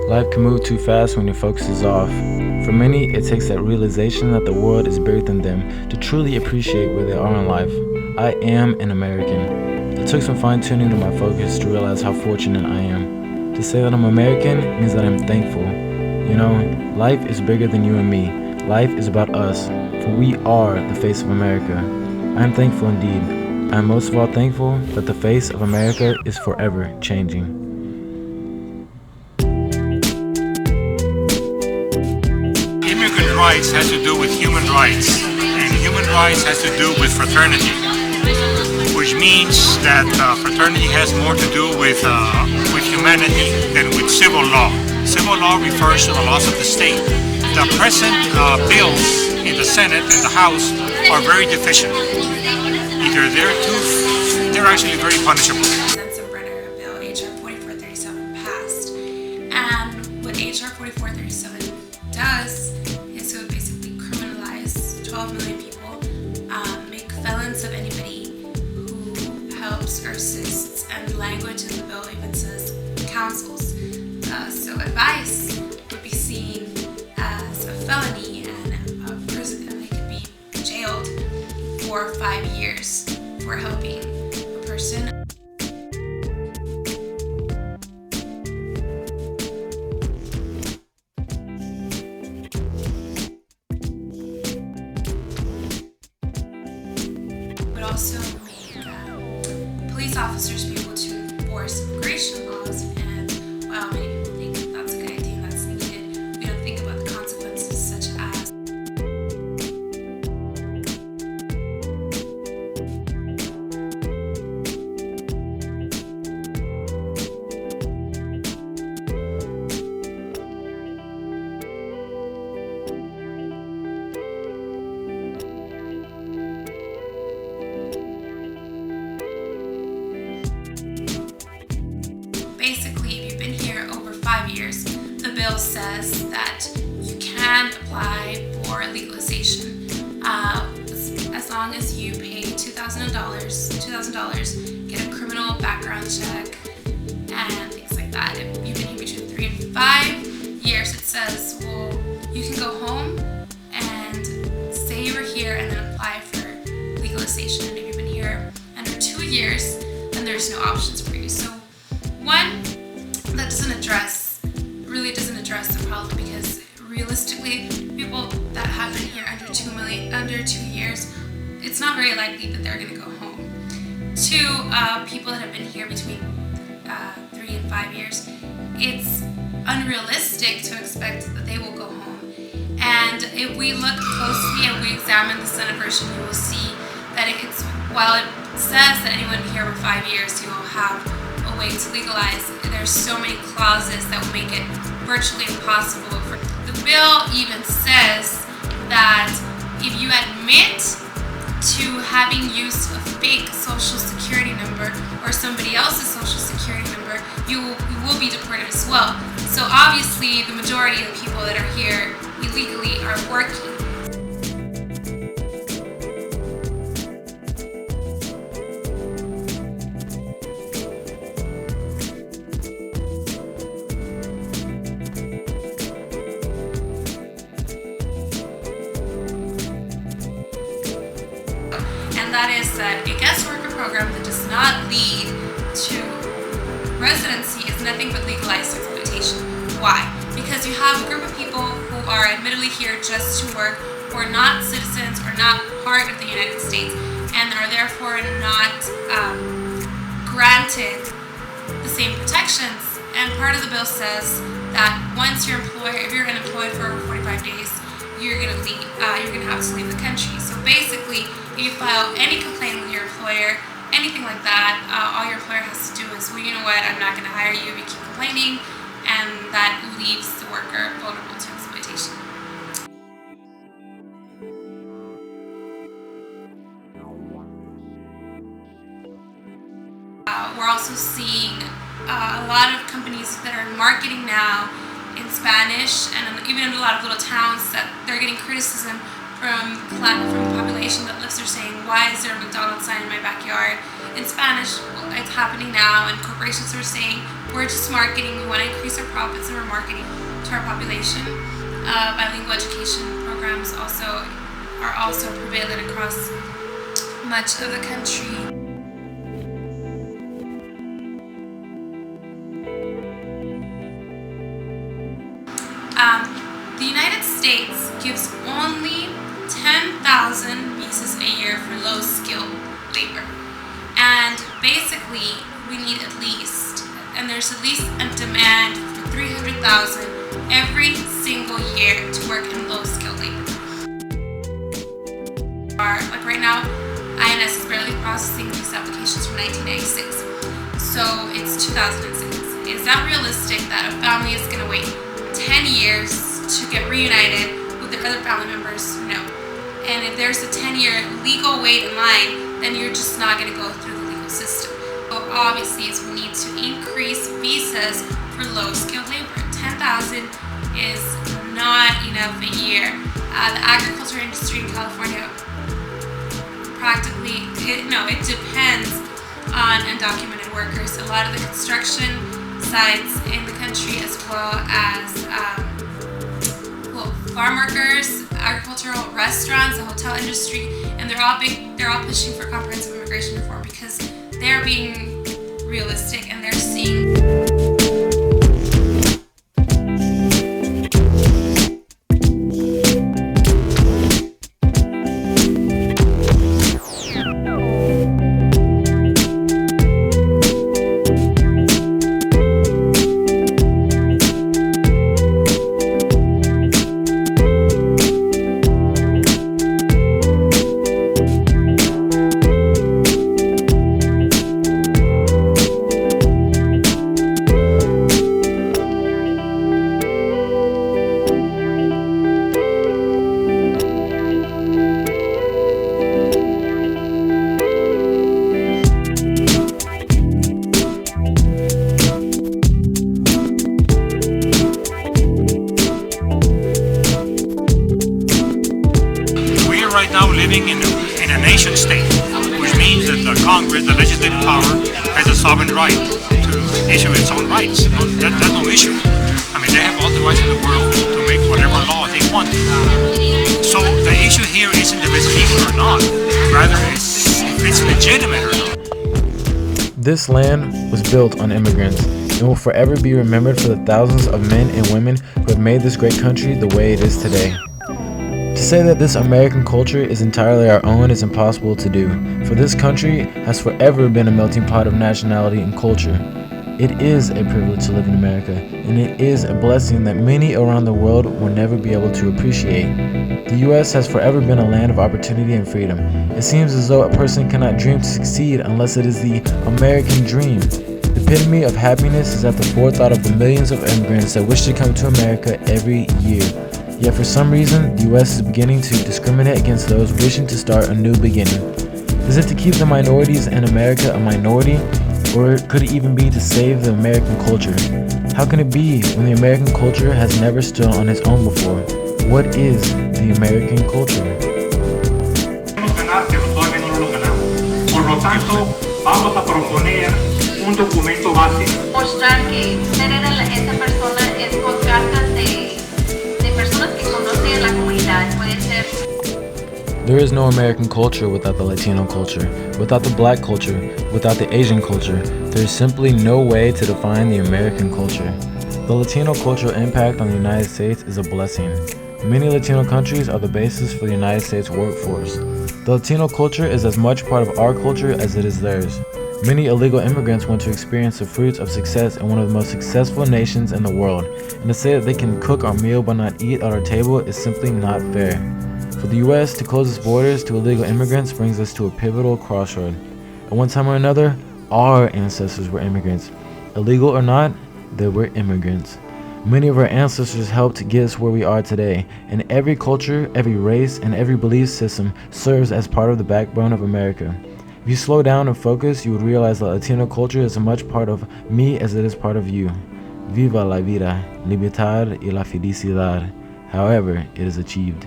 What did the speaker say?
Life can move too fast when your focus is off. For many, it takes that realization that the world is bigger than them to truly appreciate where they are in life. I am an American. It took some fine tuning to my focus to realize how fortunate I am. To say that I'm American means that I'm thankful. You know, life is bigger than you and me. Life is about us, for we are the face of America. I am thankful indeed. I am most of all thankful that the face of America is forever changing. Immigrant rights has to do with human rights, and human rights has to do with fraternity, which means that fraternity has more to do with humanity than with civil law. Civil law refers to the laws of the state. The present bills in the Senate and the House are very deficient. Either they're actually very punishable. Bill HR 4437 passed, and what HR 4437 does is to basically criminalize 12 million people, make felons of anybody who helps or assists, and language in the bill even says counsels. So advice would be seen as a felony and a prison, and they could be jailed for 5 years for helping a person. Would also make police officers be able to enforce immigration laws, and while many people think that that's a good idea and that's needed, we don't think about the consequences such as basically, if you've been here over 5 years, the bill says that you can apply for legalization as long as you pay $2,000, get a criminal background check, and things like that. If you've been here between 3 and 5 years, it says, well, you can go home and say you were here and then apply for legalization. And if you've been here under 2 years, then there's no options for you. So one, that really doesn't address the problem, because realistically, people that have been here under 2 years, it's not very likely that they're going to go home. Two, people that have been here between 3 and 5 years, it's unrealistic to expect that they will go home. And if we look closely and we examine the Senate version, you will see that while it says that anyone here for 5 years, you will have a way to legalize, there's so many clauses that will make it virtually impossible. The bill even says that if you admit to having used a fake social security number or somebody else's social security number, you will be deported as well. So obviously the majority of the people that are here illegally are working. And that is that a guest worker program that does not lead to residency is nothing but legalized exploitation. Why? Because you have a group of people who are admittedly here just to work, who are not citizens or not part of the United States, and are therefore not granted the same protections. And part of the bill says that once if you're unemployed for over 45 days, you're gonna have to leave the country. So basically, if you file any complaint with your employer, anything like that, all your employer has to do is, well, you know what, I'm not gonna hire you if you keep complaining, and that leaves the worker vulnerable to exploitation. We're also seeing a lot of companies that are marketing now in Spanish, and even in a lot of little towns, that they're getting criticism from the population that lives there saying, why is there a McDonald's sign in my backyard? In Spanish, it's happening now, and corporations are saying we're just marketing, we want to increase our profits and we're marketing to our population. Bilingual education programs are also prevalent across much of the country. The United States gives only 10,000 visas a year for low-skilled labor. And basically, we need at least, and there's at least a demand for 300,000 every single year to work in low-skilled labor. Like right now, INS is barely processing these applications from 1996. So it's 2006. Is that realistic that a family is going to wait 10 years to get reunited with their other family members? No. And if there's a 10-year legal wait in line, then you're just not going to go through the legal system. So obviously, we need to increase visas for low-skilled labor. 10,000 is not enough a year. The agriculture industry in California it depends on undocumented workers. A lot of the construction sites in the country, as well as farm workers, agricultural restaurants, the hotel industry, and they're all pushing for comprehensive immigration reform because they're being realistic and they're seeing. Right now living in a nation state, which means that the Congress, the legislative power, has a sovereign right to issue its own rights. That's no issue. I mean, they have all the rights in the world to make whatever law they want. So the issue here isn't if it's legal or not, rather it's if it's legitimate or not. This land was built on immigrants and will forever be remembered for the thousands of men and women who have made this great country the way it is today. To say that this American culture is entirely our own is impossible to do, for this country has forever been a melting pot of nationality and culture. It is a privilege to live in America, and it is a blessing that many around the world will never be able to appreciate. The U.S. has forever been a land of opportunity and freedom. It seems as though a person cannot dream to succeed unless it is the American dream. The epitome of happiness is at the forethought of the millions of immigrants that wish to come to America every year. Yet for some reason, the U.S. is beginning to discriminate against those wishing to start a new beginning. Is it to keep the minorities in America a minority? Or could it even be to save the American culture? How can it be when the American culture has never stood on its own before? What is the American culture? Por lo tanto, vamos a proponer un documento básico. Mostrar que ser esa persona es con cartas de personas que conocen la comunidad. Puede ser. There is no American culture without the Latino culture, without the Black culture, without the Asian culture. There is simply no way to define the American culture. The Latino cultural impact on the United States is a blessing. Many Latino countries are the basis for the United States workforce. The Latino culture is as much part of our culture as it is theirs. Many illegal immigrants want to experience the fruits of success in one of the most successful nations in the world, and to say that they can cook our meal but not eat at our table is simply not fair. For the U.S. to close its borders to illegal immigrants brings us to a pivotal crossroad. At one time or another, our ancestors were immigrants. Illegal or not, they were immigrants. Many of our ancestors helped get us where we are today, and every culture, every race, and every belief system serves as part of the backbone of America. If you slow down and focus, you would realize that Latino culture is as much part of me as it is part of you. Viva la vida, libertad y la felicidad, however it is achieved.